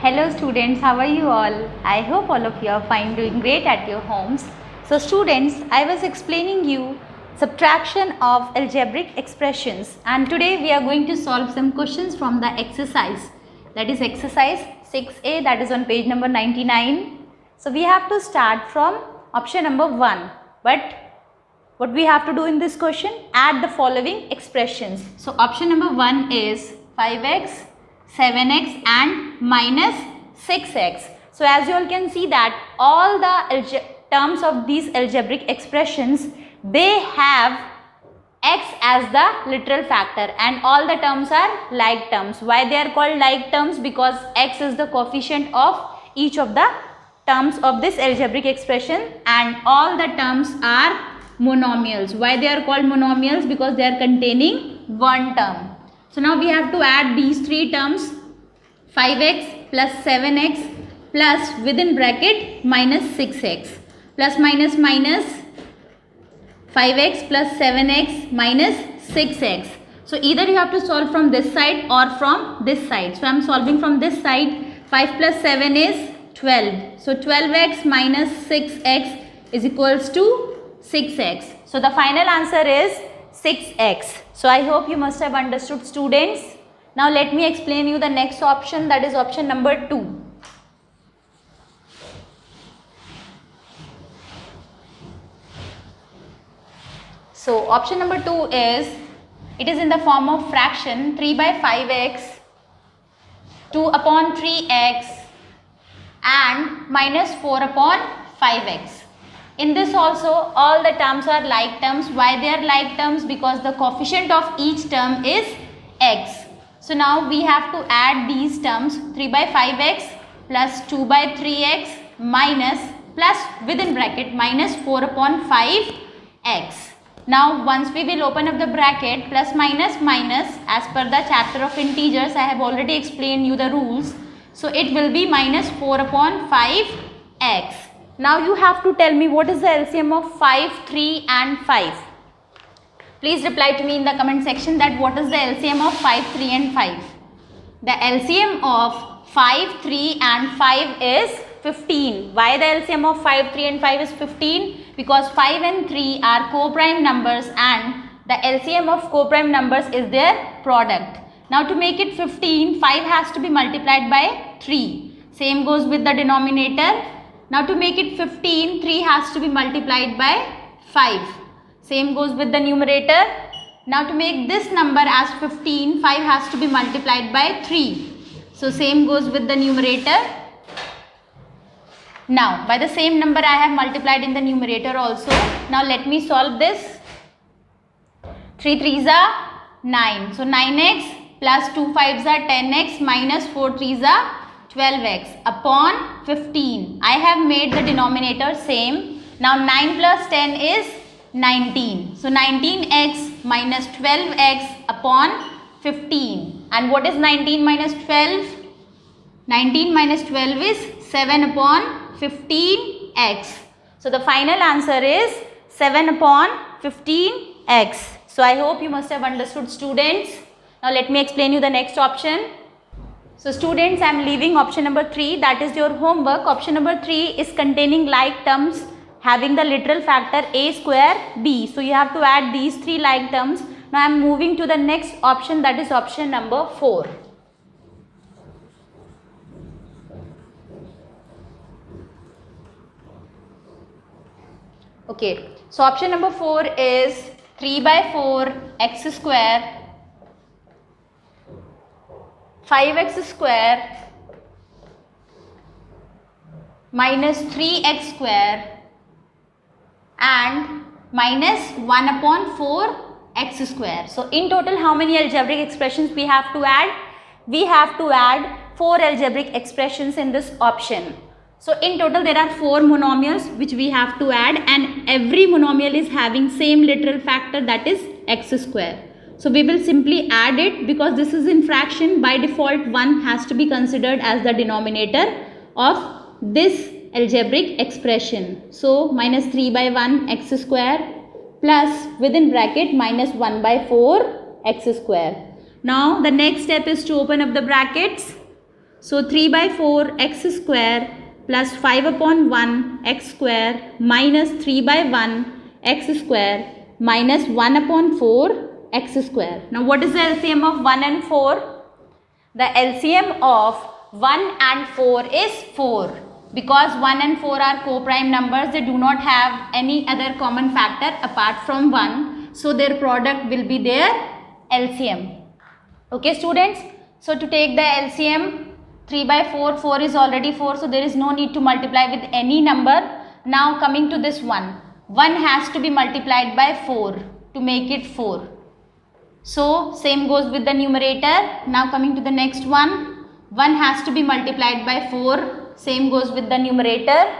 Hello students, how are you all? I hope all of you are fine, doing great at your homes. So students, I was explaining you subtraction of algebraic expressions, and today we are going to solve some questions from the exercise, that is exercise 6a, that is on page number 99. So we have to start from option number 1, but what we have to do in this question? Add the following expressions. So option number 1 is 5x, 7x and minus 6x. So as you all can see that all the terms of these algebraic expressions, they have x as the literal factor and all the terms are like terms. Why they are called like terms? Because x is the coefficient of each of the terms of this algebraic expression and all the terms are monomials. Why they are called monomials? Because they are containing one term. So now we have to add these three terms, 5x plus 7x plus within bracket minus 6x plus minus minus 5x plus 7x minus 6x. So either you have to solve from this side or from this side. So I am solving from this side. 5 plus 7 is 12. So 12x minus 6x is equals to 6x. So the final answer is 6x. So I hope you must have understood, students. Now let me explain you the next option, that is option number 2. So option number 2 is, it is in the form of fraction 3 by 5x, 2 upon 3x and minus 4 upon 5x. In this also all the terms are like terms. Why they are like terms? Because the coefficient of each term is x. So now we have to add these terms, 3 by 5x plus 2 by 3x minus plus within bracket minus 4 upon 5x. Now once we will open up the bracket, plus minus minus, as per the chapter of integers I have already explained you the rules. So it will be minus 4 upon 5x. Now you have to tell me what is the LCM of 5, 3 and 5. Please reply to me in the comment section that what is the LCM of 5, 3 and 5. The LCM of 5, 3 and 5 is 15. Why the LCM of 5, 3 and 5 is 15? Because 5 and 3 are co-prime numbers and the LCM of co-prime numbers is their product. Now to make it 15, 5 has to be multiplied by 3. Same goes with the denominator. Now to make it 15, 3 has to be multiplied by 5. Same goes with the numerator. Now to make this number as 15, 5 has to be multiplied by 3. So same goes with the numerator. Now by the same number I have multiplied in the numerator also. Now let me solve this. 3 3s are 9. So 9x plus 2 5s are 10x minus 4 3s are 12x upon 15. I have made the denominator same. Now 9 plus 10 is 19. So 19x minus 12x upon 15. And what is 19 minus 12? 19 minus 12 is 7 upon 15x. So the final answer is 7 upon 15x. So I hope you must have understood, students. Now let me explain you the next option. So students, I am leaving option number 3, that is your homework. Option number 3 is containing like terms having the literal factor a square b. So you have to add these three like terms. Now I am moving to the next option, that is option number 4. Okay, so option number 4 is 3 by 4 x square, 5x square minus 3x square and minus 1 upon 4x square. So in total how many algebraic expressions we have to add? We have to add 4 algebraic expressions in this option. So in total there are 4 monomials which we have to add, and every monomial is having same literal factor, that is x square. So we will simply add it because this is in fraction. By default 1 has to be considered as the denominator of this algebraic expression. So minus 3 by 1 x square plus within bracket minus 1 by 4 x square. Now the next step is to open up the brackets. So 3 by 4 x square plus 5 upon 1 x square minus 3 by 1 x square minus 1 upon 4 x square. Now what is the LCM of 1 and 4? The LCM of 1 and 4 is 4. Because 1 and 4 are co-prime numbers, they do not have any other common factor apart from 1. So their product will be their LCM. Okay students, so to take the LCM, 3 by 4, 4 is already 4, so there is no need to multiply with any number. Now coming to this one, 1 has to be multiplied by 4 to make it 4. So same goes with the numerator. Now coming to the next one, 1 has to be multiplied by 4, same goes with the numerator,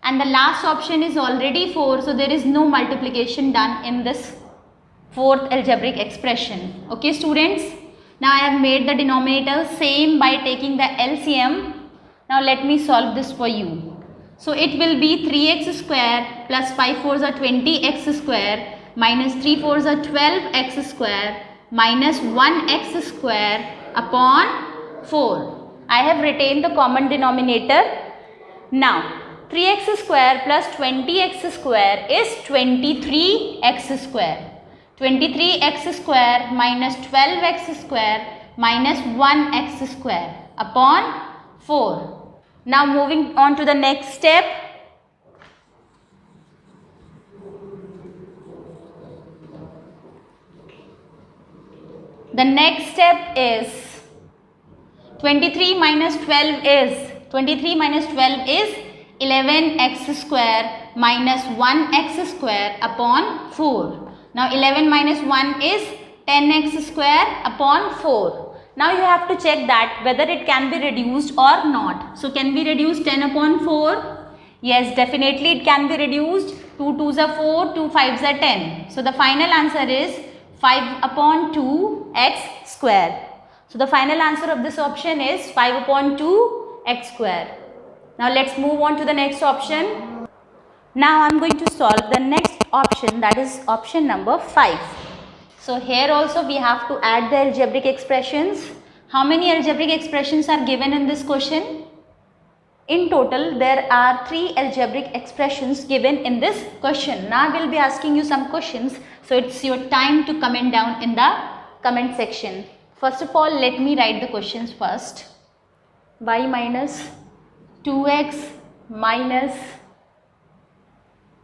and the last option is already 4, so there is no multiplication done in this fourth algebraic expression. Okay students, now I have made the denominator same by taking the LCM. Now let me solve this for you. So it will be 3x square plus 5 4s are 20x square minus 3 4s are 12x square minus 1x square upon 4. I have retained the common denominator. Now 3x square plus 20x square is 23x square. 23x square minus 12x square minus 1x square upon 4. Now moving on to the next step. The next step is 23 minus 12 is 11x square minus 1x square upon 4. Now 11 minus 1 is 10x square upon 4. Now you have to check that whether it can be reduced or not. So can we reduce 10 upon 4? Yes, definitely it can be reduced. 2 2s are 4, 2 5s are 10. So the final answer is 5 upon 2 x square. So the final answer of this option is 5 upon 2 x square. Now let's move on to the next option. Now I am going to solve the next option, that is option number 5. So here also we have to add the algebraic expressions. How many algebraic expressions are given in this question? In total there are 3 algebraic expressions given in this question. Now I will be asking you some questions, so it's your time to comment down in the comment section. First of all, let me write the questions first. Y minus 2x minus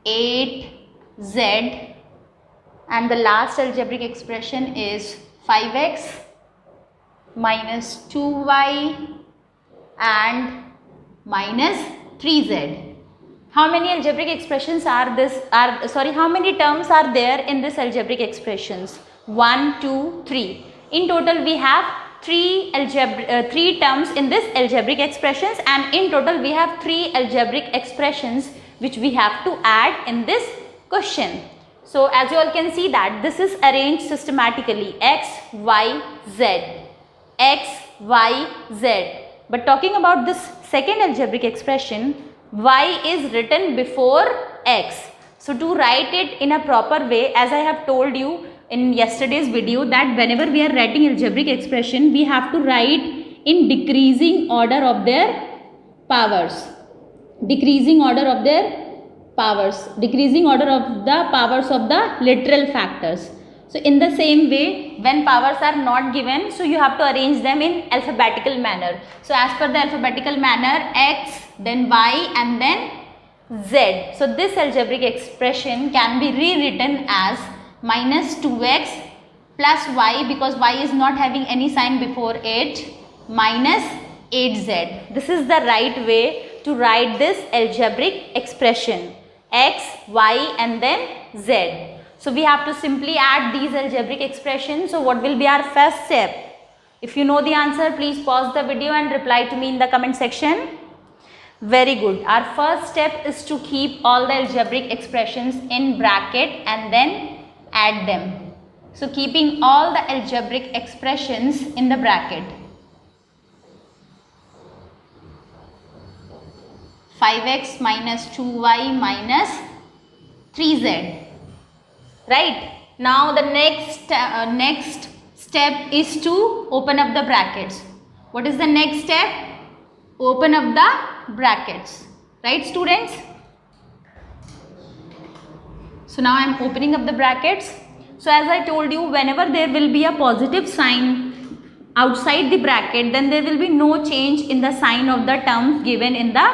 8z, and the last algebraic expression is 5x minus 2y and minus 3z. How many algebraic expressions are how many terms are there in this algebraic expressions? 1, 2, 3. In total we have 3 terms in this algebraic expressions, and in total we have 3 algebraic expressions which we have to add in this question. So as you all can see that this is arranged systematically, x, y, z, x, y, z. But talking about this second algebraic expression, y is written before x. So to write it in a proper way, as I have told you in yesterday's video, that whenever we are writing algebraic expression, we have to write in decreasing order of their powers. Decreasing order of their powers. Decreasing order of the powers of the literal factors. So in the same way, when powers are not given, so you have to arrange them in alphabetical manner. So as per the alphabetical manner, x, then y, and then z. So this algebraic expression can be rewritten as minus 2x plus y, because y is not having any sign before it, minus 8z. This is the right way to write this algebraic expression, x, y, and then z. So we have to simply add these algebraic expressions. So what will be our first step? If you know the answer, please pause the video and reply to me in the comment section. Very good. Our first step is to keep all the algebraic expressions in bracket and then add them. So keeping all the algebraic expressions in the bracket. 5x minus 2y minus 3z. Right. Now the next step is to open up the brackets. What is the next step? open up the brackets, right students? So now I am opening up the brackets. So as I told you, whenever there will be a positive sign outside the bracket, then there will be no change in the sign of the terms given in the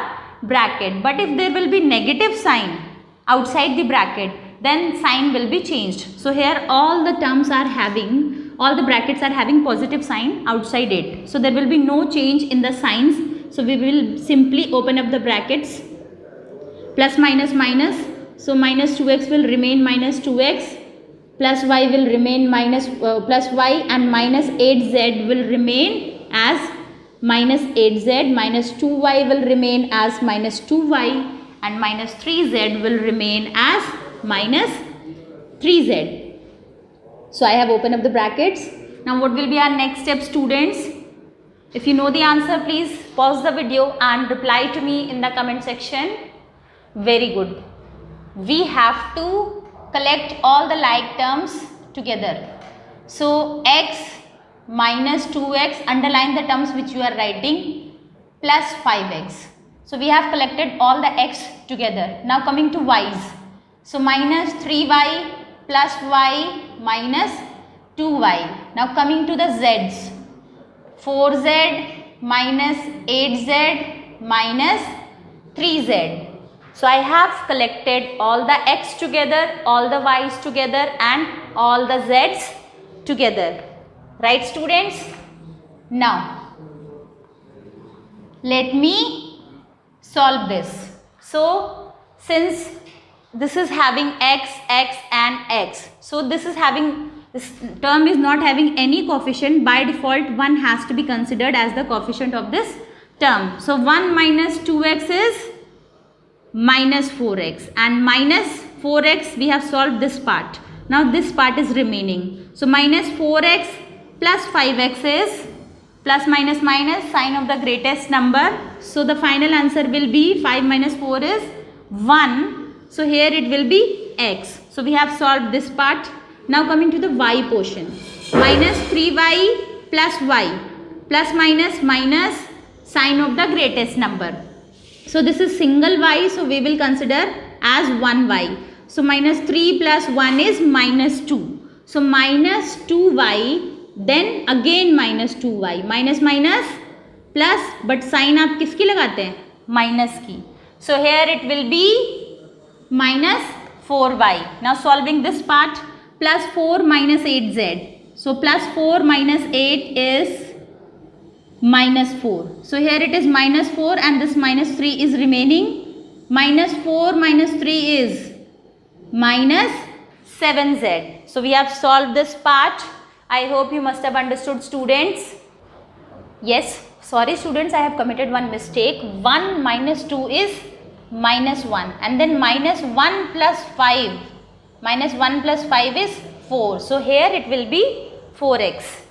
bracket. But if there will be negative sign outside the bracket, then sign will be changed. So here all the terms are having, all the brackets are having positive sign outside it. So there will be no change in the signs. So we will simply open up the brackets. Plus minus minus. So minus 2x will remain minus 2x. Plus y will remain plus y, and minus 8z will remain as minus 8z. Minus 2y will remain as minus 2y, and minus 3z will remain as minus 3z. So I have opened up the brackets. Now what will be our next step, students? If you know the answer, please pause the video and reply to me in the comment section. Very good. We have to collect all the like terms together. So x minus 2x, underline the terms which you are writing, plus 5x. So we have collected all the x together. Now coming to y's. So minus 3y plus y minus 2y. Now coming to the z's. 4z minus 8z minus 3z. So I have collected all the x together, all the y's together, and all the z's together. Right students? Now let me solve this. So since this is having x, x and x, so this term is not having any coefficient. By default 1 has to be considered as the coefficient of this term. So 1 minus 2x is minus 4x, and minus 4x we have solved this part. Now this part is remaining. So minus 4x plus 5x is plus minus minus, sign of the greatest number. So the final answer will be 5 minus 4 is 1. So here it will be x. So we have solved this part. Now coming to the y portion. Minus 3y plus y, plus minus minus, sign of the greatest number. So this is single y, so we will consider as 1y. So minus 3 plus 1 is minus 2. So minus 2y, then again minus 2y. Minus minus plus, but sign आप किसकी लगाते हैं? Minus की. So here it will be minus 4y. Now solving this part, plus 4 minus 8z. So plus 4 minus 8 is minus 4. So here it is minus 4 and this minus 3 is remaining. Minus 4 minus 3 is minus 7z. So we have solved this part. I hope you must have understood, students. Yes, sorry students, I have committed one mistake. 1 minus 2 is minus 1, and then minus 1 plus 5. Minus 1 plus 5 is 4. So here it will be 4x.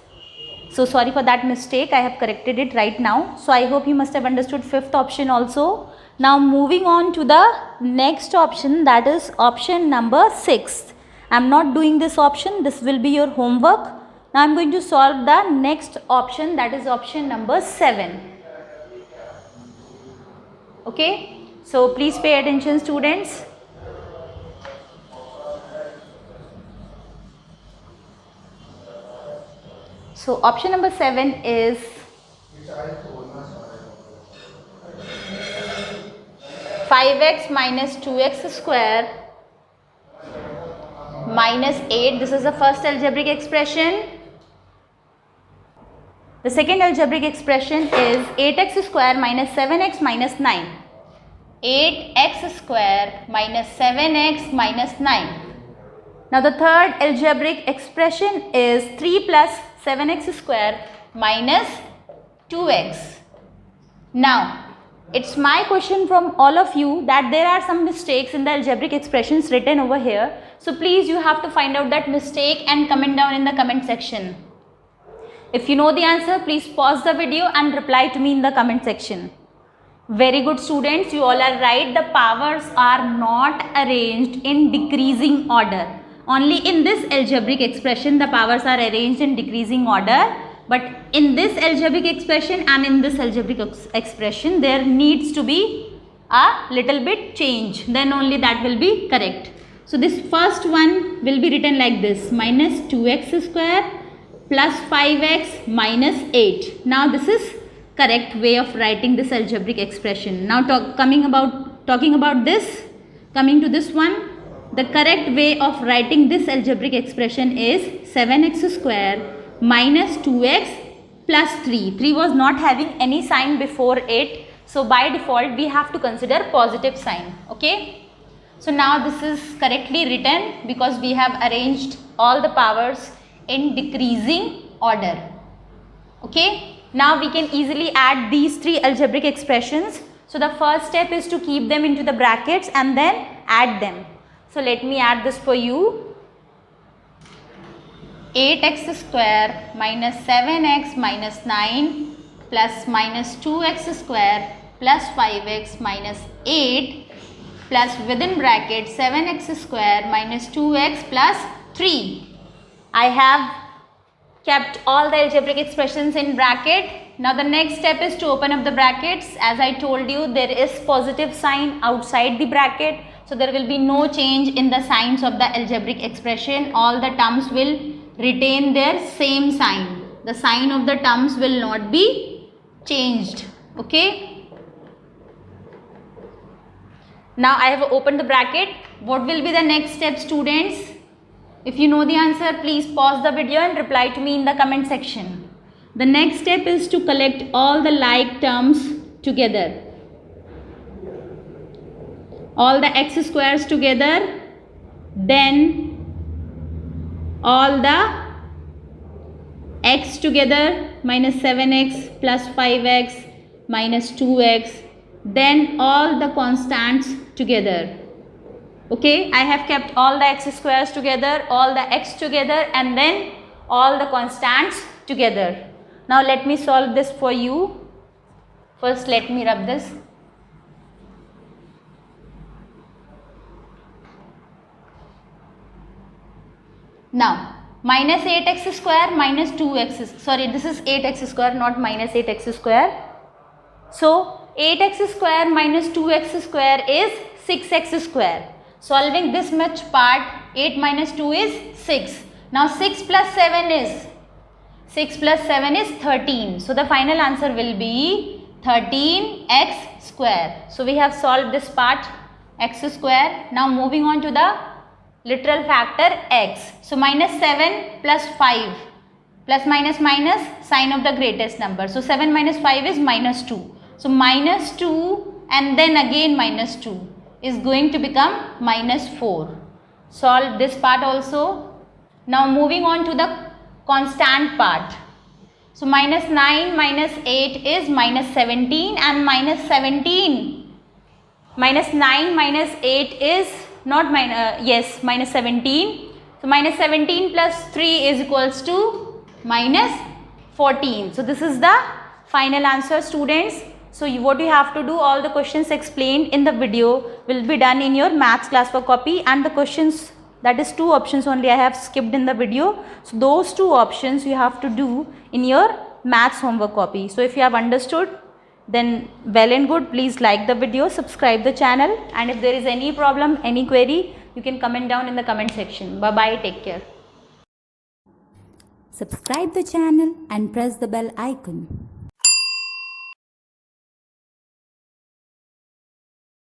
So sorry for that mistake, I have corrected it right now. So I hope you must have understood fifth option also. Now moving on to the next option, that is option number 6. I am not doing this option, this will be your homework. Now I am going to solve the next option, that is option number 7. Okay, so please pay attention, students. So option number 7 is five x minus 2x square minus 8. This is the first algebraic expression. The second algebraic expression is 8x square minus 7x minus 9. 8x square minus 7x minus 9. Now the third algebraic expression is 3 plus 7x square minus 2x. Now it's my question from all of you that there are some mistakes in the algebraic expressions written over here. So please, you have to find out that mistake and comment down in the comment section. If you know the answer, please pause the video and reply to me in the comment section. Very good, students, you all are right. The powers are not arranged in decreasing order. Only in this algebraic expression the powers are arranged in decreasing order. but in this algebraic expression and in this algebraic expression there needs to be a little bit change, then only that will be correct. So this first one will be written like this, minus 2x square plus 5x minus 8. Now this is correct way of writing this algebraic expression. Now talking about this, coming to this one, the correct way of writing this algebraic expression is 7x square minus 2x plus 3. 3 was not having any sign before it, so by default we have to consider positive sign. Okay. So now this is correctly written because we have arranged all the powers in decreasing order. Okay. Now we can easily add these three algebraic expressions. So the first step is to keep them into the brackets and then add them. So let me add this for you. 8x square minus 7x minus 9 plus minus 2x square plus 5x minus 8 plus within bracket 7x square minus 2x plus 3. I have kept all the algebraic expressions in bracket. Now the next step is to open up the brackets. As I told you, there is positive sign outside the bracket. So there will be no change in the signs of the algebraic expression. All the terms will retain their same sign. The sign of the terms will not be changed. Okay. Now I have opened the bracket. What will be the next step, students? If you know the answer, please pause the video and reply to me in the comment section. The next step is to collect all the like terms together. All the x squares together, then all the x together, minus 7x plus 5x minus 2x, then all the constants together. Okay, I have kept all the x squares together, all the x together, and then all the constants together. Now let me solve this for you. First let me rub this. Now minus 8x square minus 2x, sorry, this is 8x square, not minus 8x square. So 8x square minus 2x square is 6x square. Solving this much part, 8 minus 2 is 6. Now 6 plus 7 is 13. So the final answer will be 13x square. So we have solved this part, x square. Now moving on to the literal factor x. So minus 7 plus 5, plus minus minus, sign of the greatest number. So 7 minus 5 is minus 2. So minus 2 and then again minus 2 is going to become minus 4. Solve this part also. Now moving on to the constant part. So minus 9 minus 8 is minus 17, and minus 17. Minus 9 minus 8 is not minus 17. So minus 17 plus 3 is equals to minus 14. So this is the final answer, students. So what you have to do, all the questions explained in the video will be done in your maths classwork copy, and the questions, that is 2 options only I have skipped in the video. So those 2 options you have to do in your maths homework copy. So if you have understood, then well and good. Please like the video, subscribe the channel, and if there is any problem, any query, you can comment down in the comment section. Bye bye, take care. Subscribe the channel and press the bell icon.